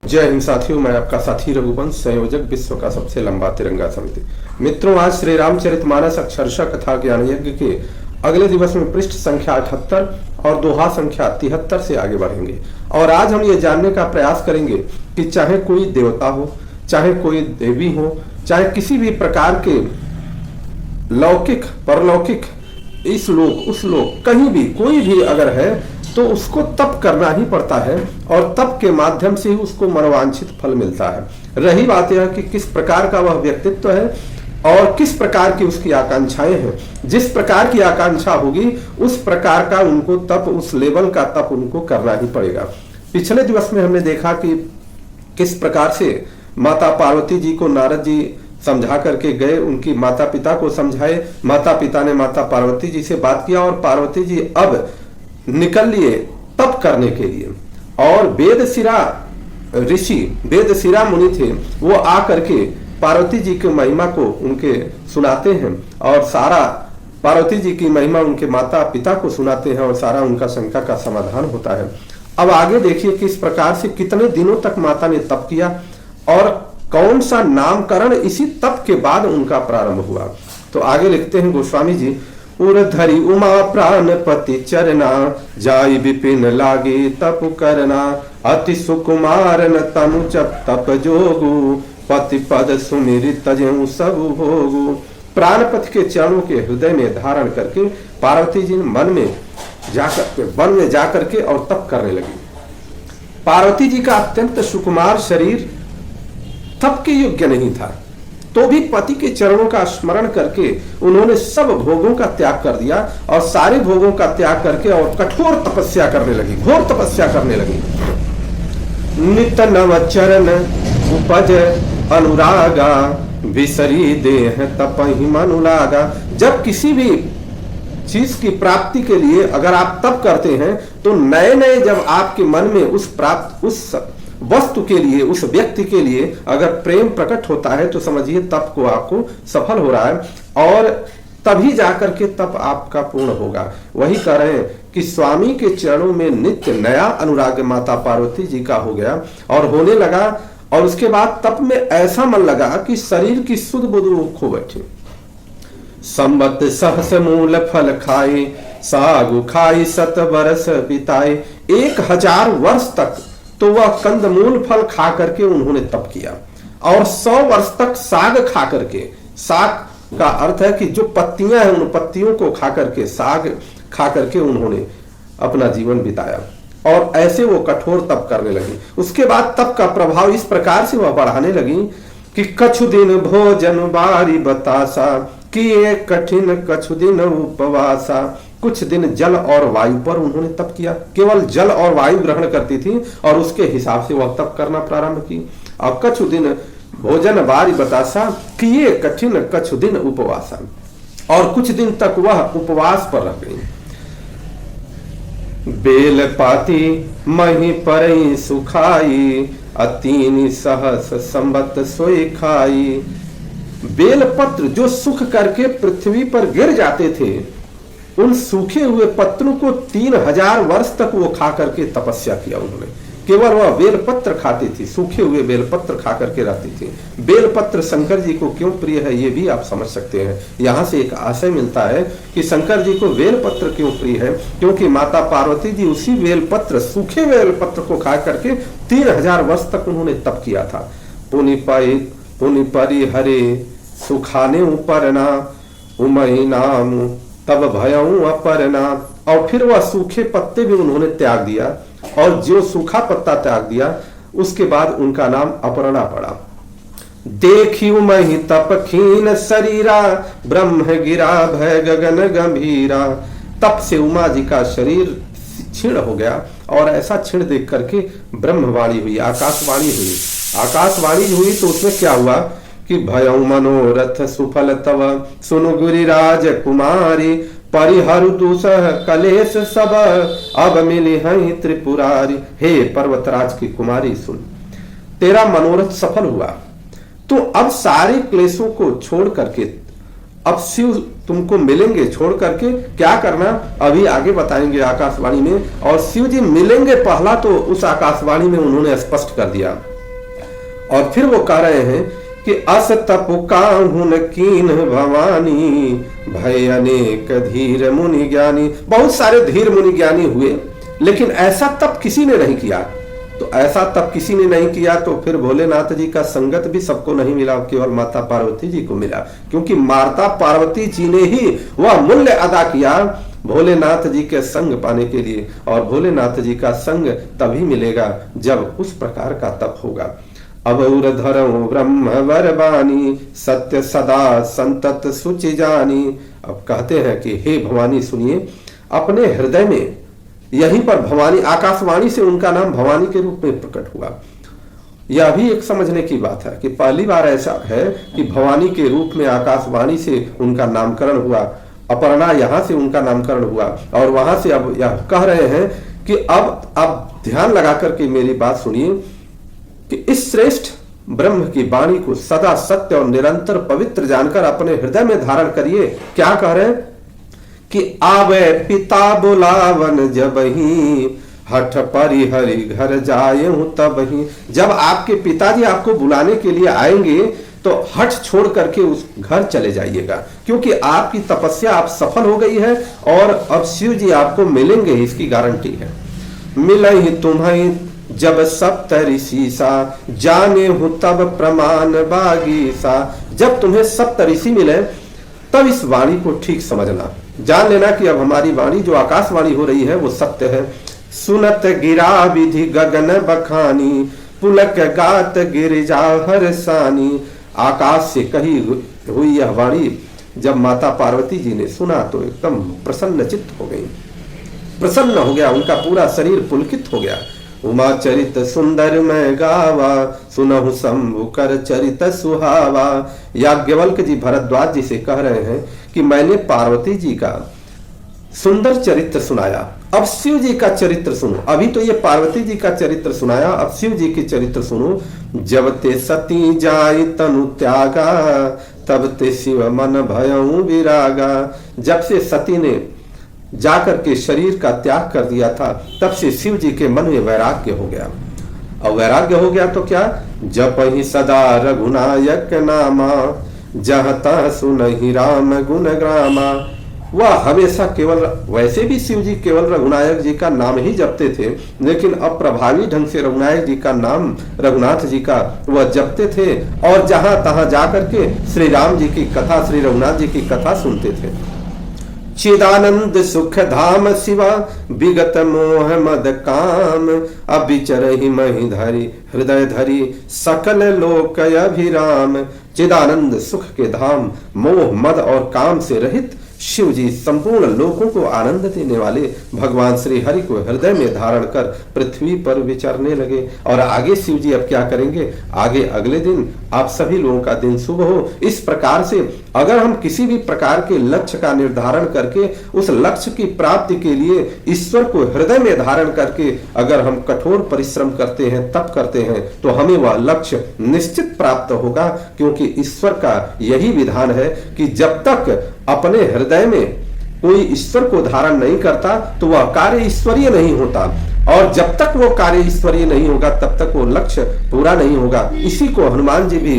जय हिंद साथियों, मैं आपका साथी रघुवंश, संयोजक विश्व का सबसे लंबा तिरंगा समिति। मित्रों, आज श्री रामचरितमानस अक्षरशः कथा ज्ञान यज्ञ के अगले दिवस में पृष्ठ संख्या 78 और दोहा संख्या 73 से आगे बढ़ेंगे। और आज हम ये जानने का प्रयास करेंगे कि चाहे कोई देवता हो, चाहे कोई देवी हो, चाहे किसी भी प्रकार के लौकिक परलौकिक इस लोक उस लोक कहीं भी कोई भी अगर है तो उसको तप करना ही पड़ता है और तप के माध्यम से ही उसको मनोवांछित फल मिलता है। रही बात यह कि किस प्रकार का वह व्यक्तित्व है और किस प्रकार की उसकी आकांक्षाएं हैं। जिस प्रकार की आकांक्षा होगी उस प्रकार का उनको तप, उस लेवल का तप उनको करना ही पड़ेगा। पिछले दिवस में हमने देखा कि किस प्रकार से माता पार्वती जी को नारद जी समझा करके गए, उनकी माता पिता को समझाए। माता पिता ने माता पार्वती जी से बात किया और पार्वती जी अब निकल लिए तप करने के लिए। और वेदशिरा ऋषि, वेदशिरा मुनि थे, वो आ करके पार्वती जी की महिमा को उनके सुनाते हैं और सारा पार्वती जी की महिमा उनके माता पिता को सुनाते हैं और सारा उनका शंका का समाधान होता है। अब आगे देखिए किस प्रकार से कितने दिनों तक माता ने तप किया और कौन सा नामकरण इसी तप के बाद उनका प्रारंभ हुआ। तो आगे लिखते हैं गोस्वामी जी, उर्धरि उमा प्राणपति चरना, जाय विपिन लागे तप करना, अति सुकुमार न तनु जप तप जोगु, पति पद सुमिर तजऊ सब भोगु। प्राणपति के चरणों के हृदय में धारण करके पार्वती जी मन में जाकर के वन में जाकर के और तप करने लगी। पार्वती जी का अत्यंत सुकुमार शरीर तप के योग्य नहीं था, तो भी पति के चरणों का स्मरण करके उन्होंने सब भोगों का त्याग कर दिया और सारे भोगों का त्याग करके और कठोर तपस्या करने लगी, घोर तपस्या करने लगी। नित नव चरण उपज अनुरागा, विसरी देह तपहि मनु लागा। जब किसी भी चीज की प्राप्ति के लिए अगर आप तप करते हैं तो नए नए जब आपके मन में उस वस्तु के लिए, उस व्यक्ति के लिए अगर प्रेम प्रकट होता है तो समझिए तप को आपको सफल हो रहा है और तभी जाकर के तप आपका पूर्ण होगा। वही कह रहे हैं कि स्वामी के चरणों में नित्य नया अनुराग माता पार्वती जी का हो गया और होने लगा। और उसके बाद तप में ऐसा मन लगा कि शरीर की सुध बुध खो बैठे। संबत सहस मूल फल खाए, सागु खाई सत बरस बिताए। 1000 वर्ष तक तो वह कंदमूल फल खा करके उन्होंने तप किया और 100 वर्ष तक साग खा करके, साग का अर्थ है कि जो पत्तियां हैं उन पत्तियों को खा करके, साग खा करके उन्होंने अपना जीवन बिताया और ऐसे वो कठोर तप करने लगी। उसके बाद तप का प्रभाव इस प्रकार से वह बढ़ाने लगी कि कछु दिन भोजन बारी बतासा, किए कठिन कछु दिन उपवासा। कुछ दिन जल और वायु पर उन्होंने तप किया, केवल जल और वायु ग्रहण करती थी और उसके हिसाब से वह तप करना प्रारंभ की। और कछु दिन भोजन बारी बतासा, किए कठिन कछु दिन उपवासा। और कुछ दिन तक वह उपवास पर रह गई। बेल पाती मही परई सुखाई, अतीन सहस संबत सोई खाई। बेल पत्र जो सूख करके पृथ्वी पर गिर जाते थे, उन सूखे हुए पत्रों को 3000 वर्ष तक वो खा करके तपस्या किया उन्होंने। केवल वह बेलपत्र खाती थी, सूखे हुए बेलपत्र खा करके रहती थी। बेलपत्र शंकर जी को क्यों प्रिय है ये भी आप समझ सकते हैं। यहाँ से एक आशय मिलता है कि शंकर जी को बेलपत्र क्यों प्रिय है, क्योंकि माता पार्वती जी उसी बेलपत्र, सूखे बेलपत्र को खा करके 3000 वर्ष तक उन्होंने तप किया था। पुनि परि हरे सुखाने उपरना, उमई नाम तब भयऊ अपरना। और फिर वह सूखे पत्ते भी उन्होंने त्याग दिया और जो सूखा पत्ता त्याग दिया उसके बाद उनका नाम अपरना पड़ा। देखी उमहि तप खीन शरीरा, ब्रह्म गिरा भय गगन गंभीरा। तप से उमा जी का शरीर क्षीण हो गया और ऐसा क्षीण देख करके ब्रह्मवाणी हुई, आकाशवाणी हुई। आकाशवाणी हुई तो उसमें क्या हुआ कि भयऊ मनोरथ सुफल तव, सुनु गिरिराज कुमारी। परिहरु दुसह कलेश सब, अब मिली हई त्रिपुरारी। हे पर्वतराज की कुमारी सुन, तेरा मनोरथ सफल हुआ तो अब सारे क्लेशों को छोड़ करके अब शिव तुमको मिलेंगे। छोड़ करके क्या करना अभी आगे बताएंगे आकाशवाणी में। और शिव जी मिलेंगे, पहला तो उस आकाशवाणी में उन्होंने स्पष्ट कर दिया और फिर वो कह रहे हैं कि अस तप काहुन कीन भवानी, भय अनेक धीर मुनि ज्ञानी। बहुत सारे धीर मुनि ज्ञानी हुए, लेकिन ऐसा तप किसी ने नहीं किया। तो ऐसा तप किसी ने नहीं किया तो फिर भोलेनाथ जी का संगत भी सबको नहीं मिला, केवल माता पार्वती जी को मिला, क्योंकि माता पार्वती जी ने ही वह मूल्य अदा किया भोलेनाथ जी के संग पाने के लिए। और भोलेनाथ जी का संग तभी मिलेगा जब उस प्रकार का तप होगा। अबौर धरऊ ब्रह्म वरवानी, सत्य सदा संतत सुचि जानी। अब कहते हैं कि हे भवानी सुनिए, अपने हृदय में यहीं पर भवानी, आकाशवाणी से उनका नाम भवानी के रूप में प्रकट हुआ। यह भी एक समझने की बात है कि पहली बार ऐसा है कि भवानी के रूप में आकाशवाणी से उनका नामकरण हुआ, अपर्णा यहाँ से उनका नामकरण हुआ। और वहां से अब यह कह रहे हैं कि अब आप ध्यान लगा करके मेरी बात सुनिए कि इस श्रेष्ठ ब्रह्म की वाणी को सदा सत्य और निरंतर पवित्र जानकर अपने हृदय में धारण करिए। क्या कह रहे हैं कि आवे पिता बुलावन जब ही, हठ परिहरि घर जाए तब ही। जब आपके पिताजी आपको बुलाने के लिए आएंगे तो हठ छोड़ करके उस घर चले जाइएगा, क्योंकि आपकी तपस्या आप सफल हो गई है और अब शिव जी आपको मिलेंगे, इसकी गारंटी है। मिलहि तुम्हें जब सप्त ऋषि सा, जाने हूं तब प्रमाण बागी सा। जब तुम्हें सप्त ऋषि मिले तब इस वाणी को ठीक समझना, जान लेना कि अब हमारी वाणी जो आकाशवाणी हो रही है वो सत्य है। सुनत गिरा विधि गगन बखानी, पुलक गात गिरिजा हरसानी। आकाश से कही हुई यह वाणी जब माता पार्वती जी ने सुना तो एकदम प्रसन्न चित्त हो गई, प्रसन्न हो गया, उनका पूरा शरीर पुलकित हो गया। उमा चरित सुंदर मैं गावा, सुनहु शंभु कर चरित सुहावा। याज्ञवल्क्य जी भरद्वाज जी से कह रहे हैं कि मैंने पार्वती जी का सुंदर चरित्र सुनाया, अब शिव जी का चरित्र सुनो। अभी तो ये पार्वती जी का चरित्र सुनाया, अब शिव जी की चरित्र सुनो। जब ते सती जाई तनु त्यागा, तब ते शिव मन भयउ विरागा। जब से सती ने जाकर के शरीर का त्याग कर दिया था, तब से शिव जी के मन में वैराग्य हो गया। और वैराग्य हो गया तो क्या, जप ही सदा रघुनायक नामा, जहाँ तहाँ सुनहि राम गुण ग्रामा। वह हमेशा केवल, वैसे भी शिव जी केवल रघुनायक जी का नाम ही जपते थे, लेकिन अब प्रभावी ढंग से रघुनायक जी का नाम, रघुनाथ जी का वह जपते थे और जहां तहां जाकर के श्री राम जी की कथा, श्री रघुनाथ जी की कथा सुनते थे। चिदानंद सुख धाम शिवा, विगत मोह मद काम, अबिचरहि महि धरि हृदय धरि, सकल लोक अभिराम। चिदानंद सुख के धाम, मोह मद और काम से रहित शिव जी संपूर्ण लोकों को आनंद देने वाले भगवान श्री हरि को हृदय में धारण कर पृथ्वी पर विचरने लगे। और आगे शिव जी अब क्या करेंगे, आगे अगले दिन आप सभी लोगों का दिन शुभ हो। इस प्रकार से अगर हम किसी भी प्रकार के लक्ष्य का निर्धारण करके उस लक्ष्य की प्राप्ति के लिए ईश्वर को हृदय में धारण करके अगर हम कठोर परिश्रम करते हैं, तप करते हैं, तो हमें वह लक्ष्य निश्चित प्राप्त होगा। क्योंकि ईश्वर का यही विधान है कि जब तक अपने हृदय में कोई ईश्वर को धारण नहीं करता तो वह कार्य ईश्वरीय नहीं होता, और जब तक वो कार्य ईश्वरीय नहीं होगा तब तक वो लक्ष्य पूरा नहीं होगा। इसी को हनुमान जी भी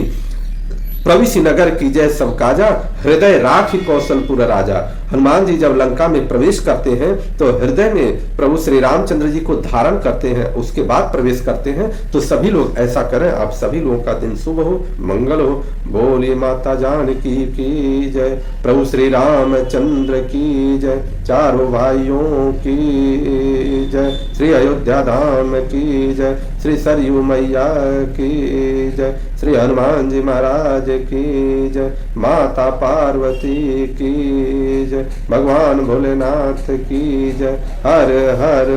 प्रविशि नगर की जय सब काजा, हृदय राखि कौशलपुर राजा। हनुमान जी जब लंका में प्रवेश करते हैं तो हृदय में प्रभु श्री रामचंद्र जी को धारण करते हैं, उसके बाद प्रवेश करते हैं। तो सभी लोग ऐसा करें। आप सभी लोगों का दिन शुभ हो, मंगल हो। बोलिए माता जानकी की जय, प्रभु श्री रामचंद्र की जय, चारों भाइयों की जय, श्री अयोध्या धाम की जय, श्री सरयू मैया की जय, श्री हनुमान जी महाराज की जय, माता पार्वती की जय, भगवान भोलेनाथ की जय। हर हर